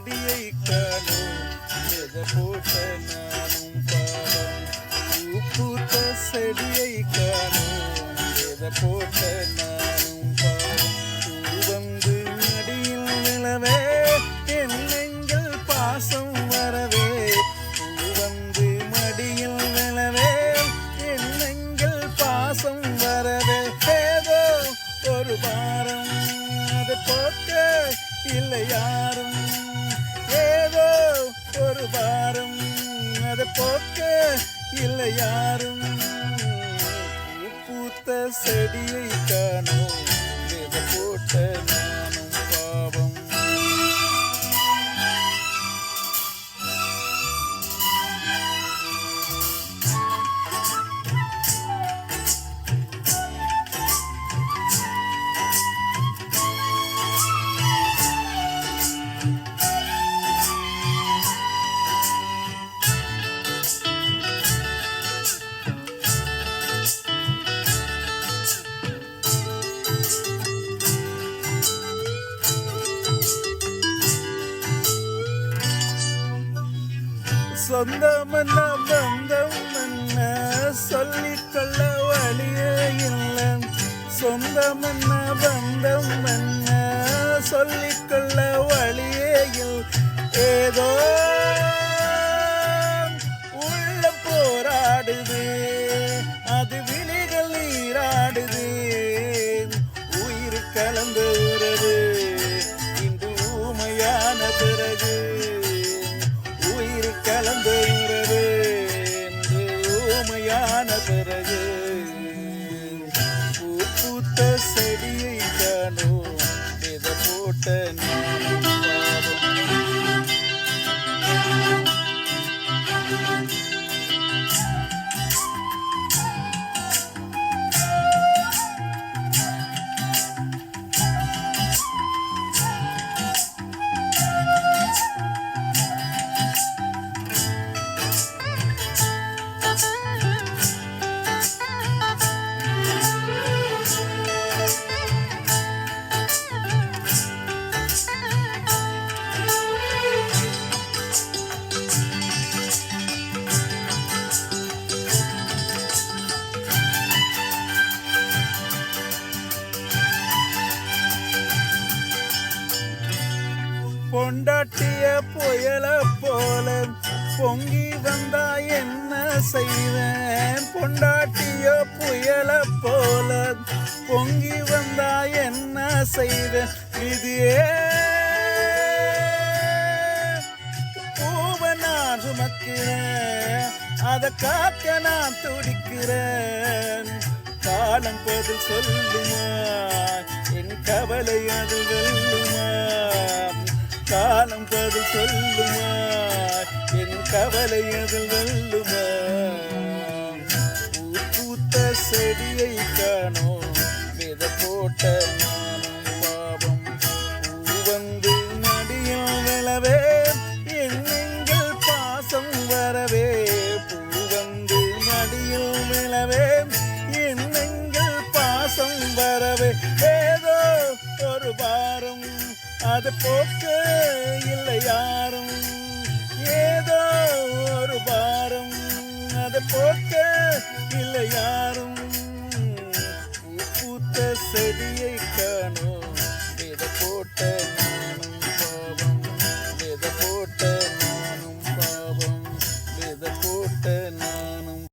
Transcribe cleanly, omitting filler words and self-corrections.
செடியை காணோம் விதை போட்ட நானும் பாவம். பூ பூத்த செடியை காணோம் விதை போட்ட நானும் பாவம். பூ வந்து மடியில் விழவே என் நெஞ்சில் பாசம் வரவே. பூ வந்து மடியில் விழவே என் நெஞ்சில் பாசம் வரவே. ஏதோ ஒரு பாரம் அது போக்க இல்லை யாரும். ஏதோ ஒரு பாரம் அது போக்க இல்லை யாரும். பூத்த செடியை காணோம் விதை போட்ட நானும் பாவம். சொந்தமன்ன பந்தம் என்ன சொல்லிக்கொள்ள வழியே இல்லை. சொந்தமன்ன பந்தம் என்ன சொல்லிக்கொள்ள வழியே இல்லை. ஏதோ உள்ள போராடுது அது விழிகள் நீராடுது. உயிர் கலந்த உறவு இன்று ஊமையான பிறகு. உயிர் கலந்த உறவு என்று ஊமையான பிறகு. பூ பூத்த செடியை காணோம் விதை போட்ட நானும் பாவம். பொண்டாட்டிய புயல போல பொங்கி வந்தா என்ன செய்வேன். பொண்டாட்டிய புயல போல பொங்கி வந்தா என்ன செய்வேன். விதியே பூவை நான் சுமக்கிறேன் அதை காக்க நான் துடிக்கிறேன். காலம் பதில் சொல்லுமா என் கவலை அது வெல்லுமா. காலம் பதில் சொல்லுமா என் கவலை அதில் வெல்லுமா. பூ பூத்த செடியை காணோம் விதை போட்ட நானும் பாவம். பூ வந்து மடியில் விழவே என் நெஞ்சில் பாசம் வரவே. பூ வந்து மடியில் விழவே என் நெஞ்சில் பாசம் வரவே. ஏதோ ஒரு பாரம் அது போக்க இல்லை யாரும். ஏதோ ஒரு